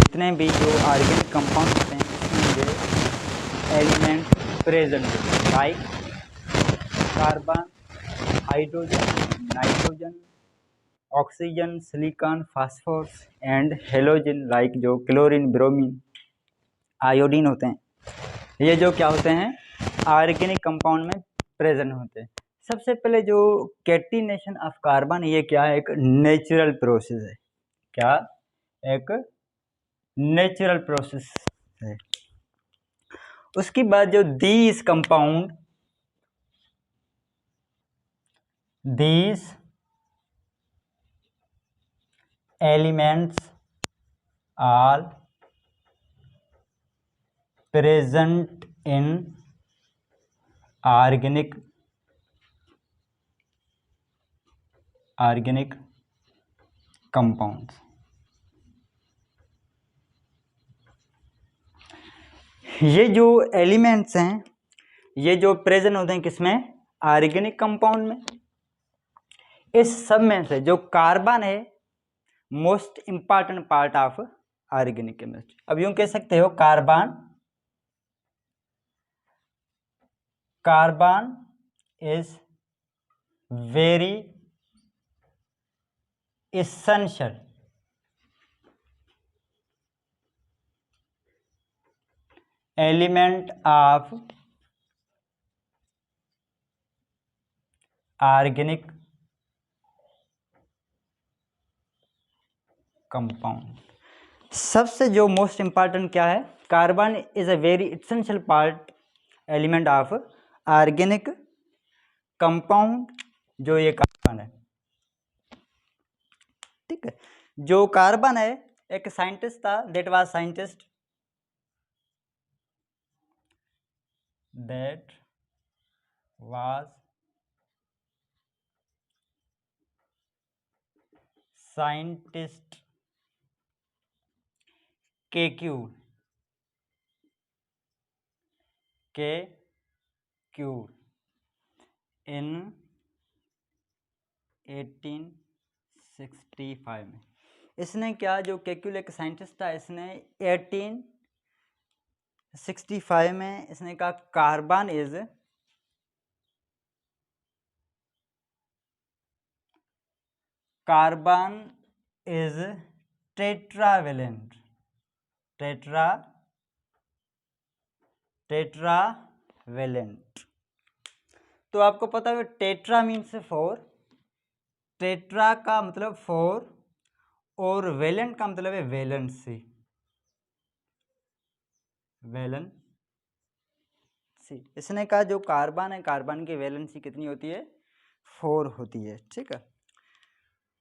जितने भी जो ऑर्गेनिक कंपाउंड होते हैं उसमें एलिमेंट प्रेजेंट होते हैं, like carbon, hydrogen, nitrogen, oxygen, silicon, phosphorus and halogen, like जो क्लोरीन, ब्रोमीन, आयोडीन होते हैं। ये जो क्या होते हैं ऑर्गेनिक कंपाउंड में प्रेजेंट होते हैं। सबसे पहले जो कैटिनेशन ऑफ कार्बन, ये क्या है, एक नेचुरल प्रोसेस है। क्या? एक नेचुरल प्रोसेस है। उसके बाद जो these compound, these elements are present in organic compounds. ये जो एलिमेंट्स हैं ये जो प्रेजेंट होते हैं किसमें? ऑर्गेनिक कंपाउंड में। इस सब में से जो कार्बन है most important part of organic chemistry. अब यूं कह सकते हो carbon is very essential element of organic compound। सबसे जो मोस्ट इंपॉर्टेंट क्या है? Carbon is a very essential part element of organic compound. जो ये कार्बन है, ठीक है, जो कार्बन है, एक साइंटिस्ट था, that was scientist KQ in 1865 में। इसने क्या, जो केक्यूल एक साइंटिस्ट था, इसने 1865 में इसने कहा कार्बन इज टेट्रावेलेंट। तो आपको पता है टेट्रा मीन्स 4, टेट्रा का मतलब 4 और वेलेंट का मतलब है वैलेंसी। इसने कहा जो कार्बन है, कार्बन की वैलेंसी कितनी होती है? 4 होती है, ठीक है।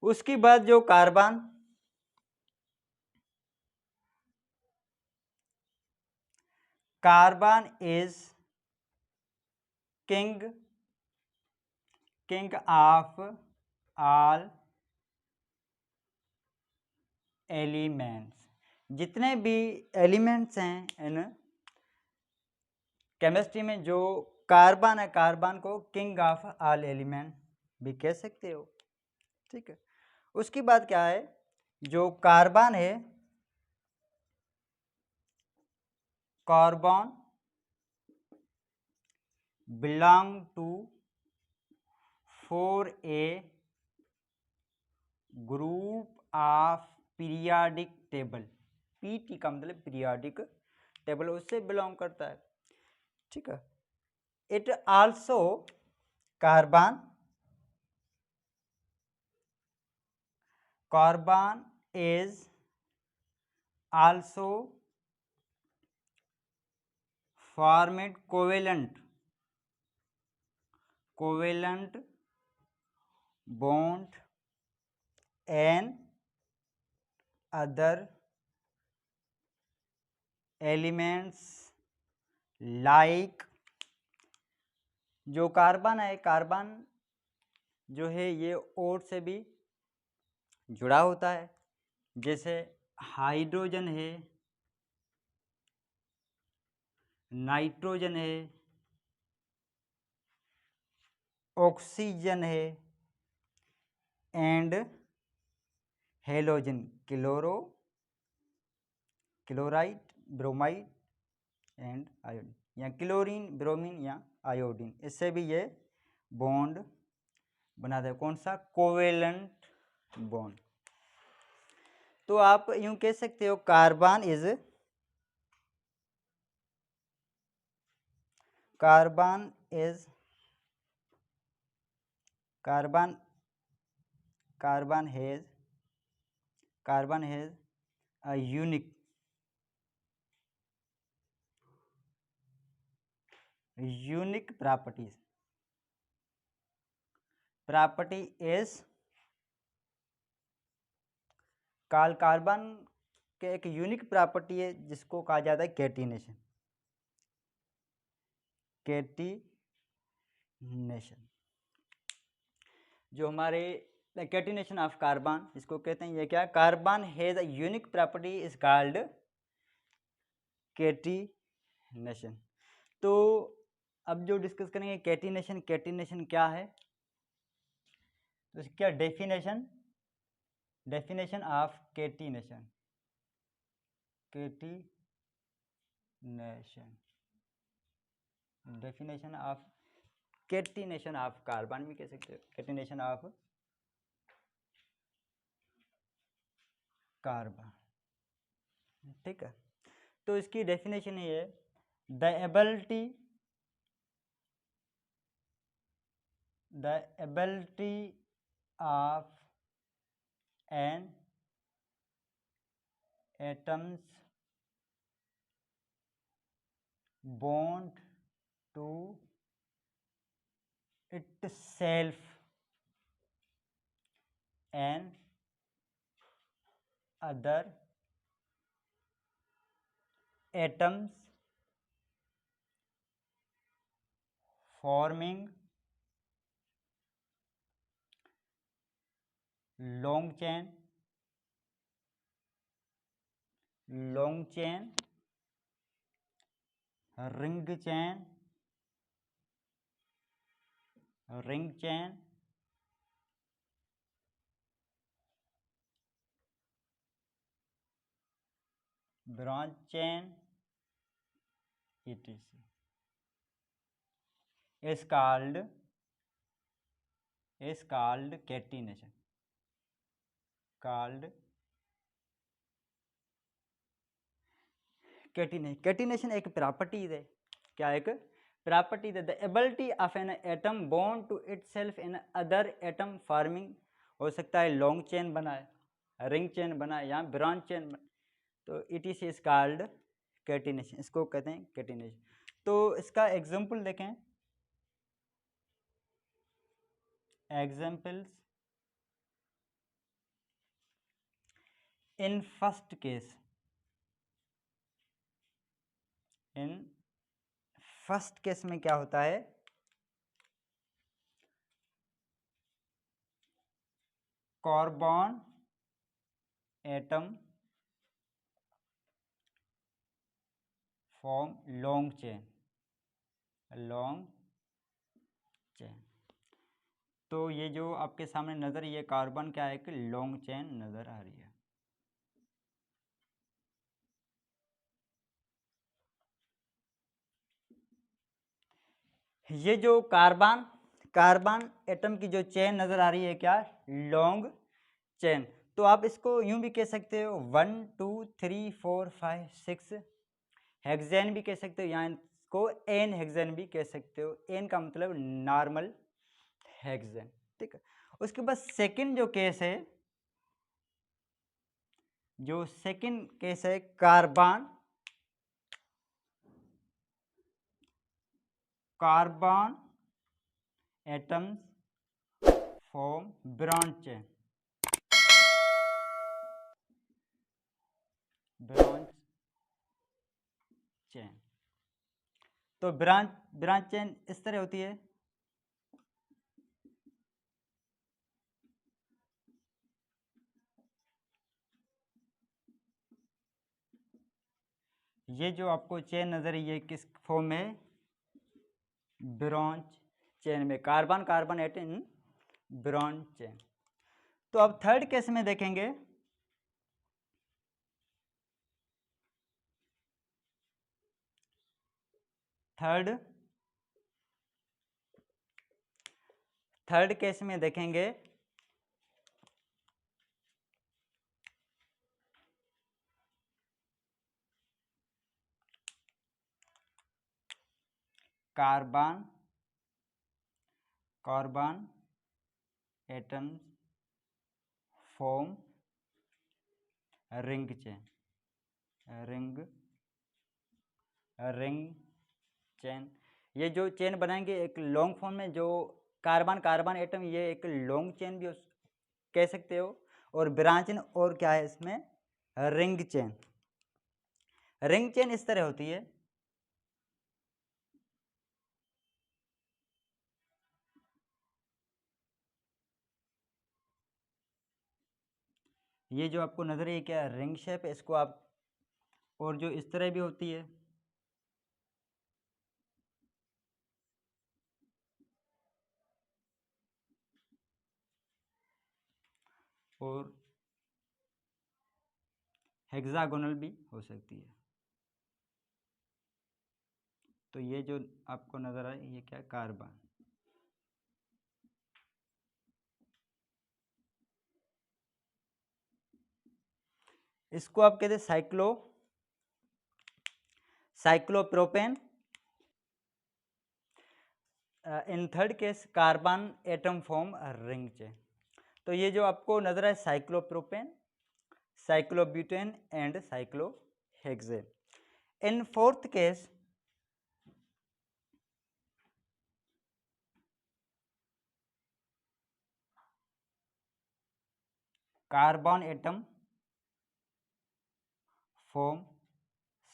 उसके बाद जो carbon is king of all elements. जितने भी एलिमेंट्स हैं इन केमिस्ट्री में, जो कार्बन है, कार्बन को किंग ऑफ ऑल एलिमेंट भी कह सकते हो, ठीक है। उसके बाद क्या है, जो कार्बन है, carbon belong to 4A group of periodic table। PT का मतलब पीरियाडिक टेबल, उससे बिलोंग करता है, ठीक है। It also carbon is also formed covalent bond and other elements like। जो कार्बन है, कार्बन जो है ये और से भी जुड़ा होता है, जैसे हाइड्रोजन है, नाइट्रोजन है, ऑक्सीजन है and halogen, chloro chloride, bromide and iodine, या क्लोरीन, ब्रोमीन या आयोडीन, इससे भी ये बॉन्ड बनाते हैं। कौन सा? Covalent bond. तो आप यूं कह सकते हो carbon is carbon has a unique property is carbon के एक यूनिक प्रॉपर्टी है जिसको कहा जाता है कैटिनेशन। जो हमारे कैटिनेशन ऑफ कार्बन इसको कहते हैं, ये क्या? Carbon has a unique property is called catenation. तो अब जो डिस्कस करेंगे कैटिनेशन क्या है, तो क्या definition of catenation definition of catenation of carbon भी कह सकते हो, कैटिनेशन ऑफ कार्बन, ठीक है। तो इसकी डेफिनेशन ये है, the ability of an atoms bond to itself and other atoms forming long chain ring chain branch chain etc. is called catenation. Catenation एक प्रॉपर्टी है, क्या? एक प्रॉपर्टी है, the ability of an atom bond to itself in other atom forming, हो सकता है long chain बनाए, ring chain बनाए या ब्रांच चेन बनाए, तो इट इज कॉल्ड कैटिनेशन, इसको कहते हैं कैटिनेशन। तो इसका एग्जांपल देखें, एग्जांपल्स इन फर्स्ट केस में क्या होता है, carbon atom form long chain. तो ये जो आपके सामने नजर, ये कार्बन क्या है कि लॉन्ग चेन नजर आ रही है। ये जो कार्बन एटम की जो चेन नजर आ रही है, क्या? Long chain. तो आप इसको यूं भी कह सकते हो 1 2 3 4 5 6 हेक्सेन भी कह सकते हो, या इसको एन हेक्सेन भी कह सकते हो। एन का मतलब नॉर्मल हेक्सेन, ठीक है। उसके बाद सेकंड जो केस है, carbon atoms form branch chain. तो ब्रांच चेन इस तरह होती है, ये जो आपको चेन नजर है, ये किस फॉर्म में? ब्रांच चेन में, कार्बन एटम ब्रांच चेन। तो अब थर्ड केस में देखेंगे, थर्ड केस में देखेंगे carbon atoms form ring chain. ये जो चेन बनाएंगे एक लॉन्ग फॉर्म में, जो कार्बन एटम, ये एक लॉन्ग चेन भी कह सकते हो, और ब्रांच चेन और क्या है इसमें, रिंग चेन इस तरह होती है। ये जो आपको नजर है क्या रिंग शेप है, इसको आप, और जो इस तरह भी होती है, और हेक्सागोनल भी हो सकती है। तो ये जो आपको नजर आए ये क्या है, कार्बन। इसको आप कहते हैं cyclopropane. In third case carbon atom form ring chain. तो ये जो आपको नजर आए cyclopropane, cyclobutane and cyclohexane. In fourth case carbon atom form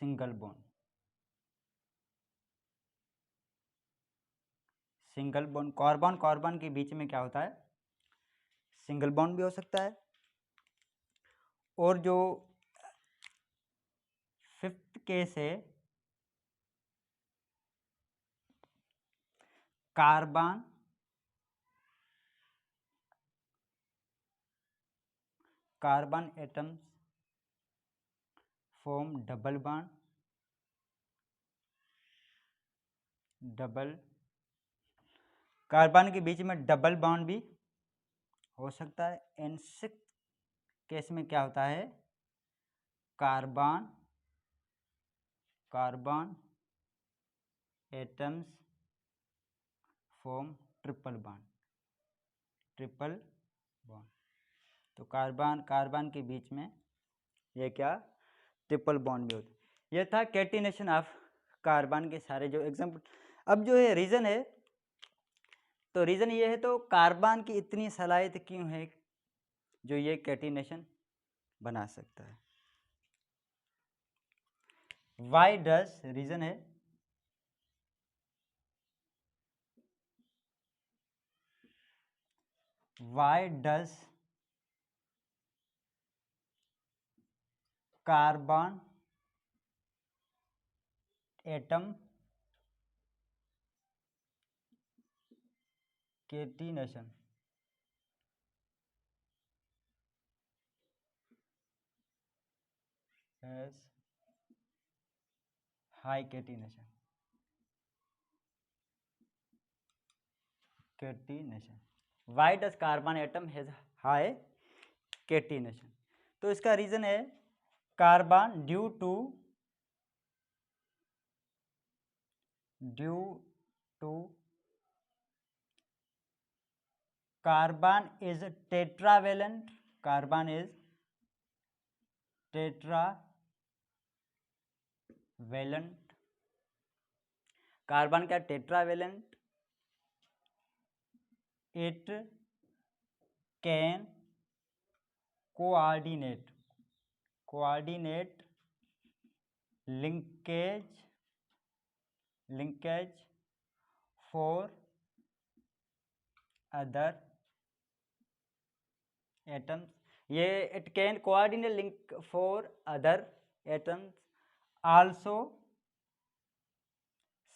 single bond. Carbon के बीच में क्या होता है, सिंगल बॉन्ड भी हो सकता है। और जो फिफ्थ केस है carbon atoms form double carbon के बीच में डबल बॉन्ड भी हो सकता है। एंड सिक्स्थ केस में क्या होता है, carbon atoms form triple bond. तो कार्बन के बीच में ये क्या, ट्रिपल बॉन्ड भी होता है। ये था कैटिनेशन ऑफ कार्बन के सारे जो एग्जाम्पल। अब जो है रीजन है, तो रीजन ये है, तो कार्बन की इतनी सलाहियत क्यों है जो ये कैटिनेशन बना सकता है। वाई डज, रीजन है, why does carbon atom catenation has high catenation. Why does carbon atom has high catenation. तो इसका रीजन है carbon due to carbon is tetravalent. Carbon is tetravalent. Carbon क्या tetravalent, it can coordinate linkage for other atoms। ये it can coordinate link for other atoms, also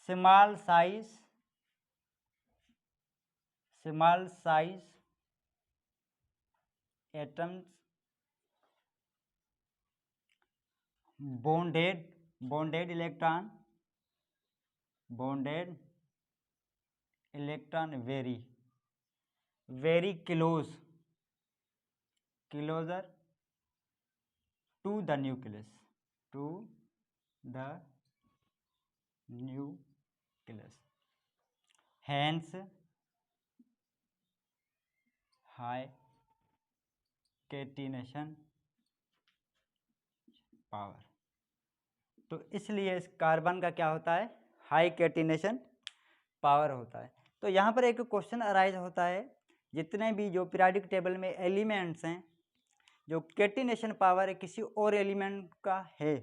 small size atoms bonded electron bonded electron very closer to the nucleus, hence high catenation power. तो इसलिए इस carbon का क्या होता है, high catenation power होता है। तो यहाँ पर एक क्वेश्चन अराइज होता है, जितने भी जो पीरियोडिक टेबल में एलिमेंट्स हैं, जो कैटिनेशन पावर किसी और एलिमेंट का है,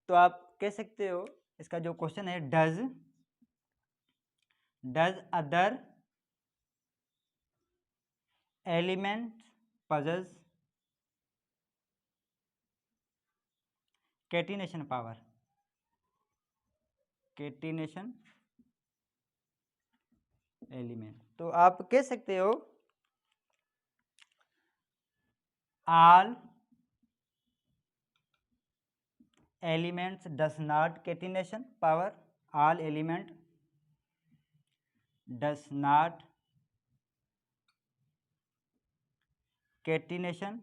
तो आप कह सकते हो, इसका जो क्वेश्चन है, does other element possess catenation power, catenation element. तो आप कह सकते हो all elements does not catenation power, all element does not catenation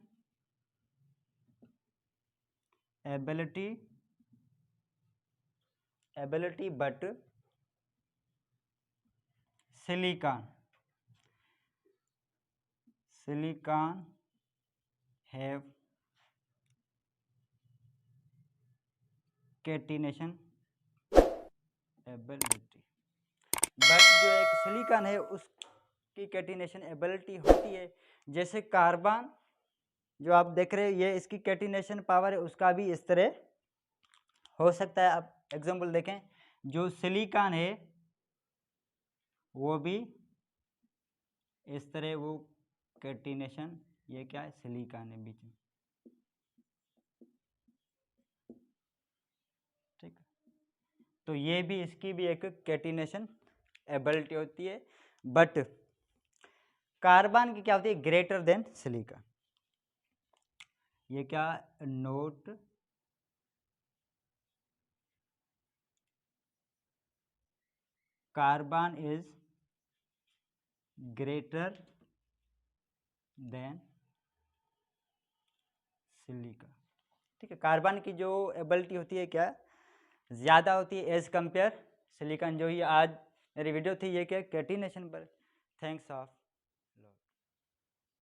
ability but silicon have catenation ability। But जो एक सिलिकॉन है उसकी कैटिनेशन एबिलिटी होती है। जैसे कार्बन जो आप देख रहे हैं, ये इसकी कैटिनेशन पावर है, उसका भी इस तरह हो सकता है। आप एग्जांपल देखें, जो सिलिकॉन है वो भी इस तरह वो कैटिनेशन, ये क्या है, सिलिकॉन है बीच में, ठीक। तो ये भी, इसकी भी एक कैटिनेशन एबिलिटी होती है। बट कार्बन की क्या होती है, ग्रेटर देन सिलिकॉन। ये क्या, note carbon is greater than silicon, ठीक है। कार्बन की जो एबिलिटी होती है क्या, ज़्यादा होती है एज कंपेयर सिलिकॉन। जो ही आज मेरी वीडियो थी ये क्या, कैटिनेशन पर। Thanks of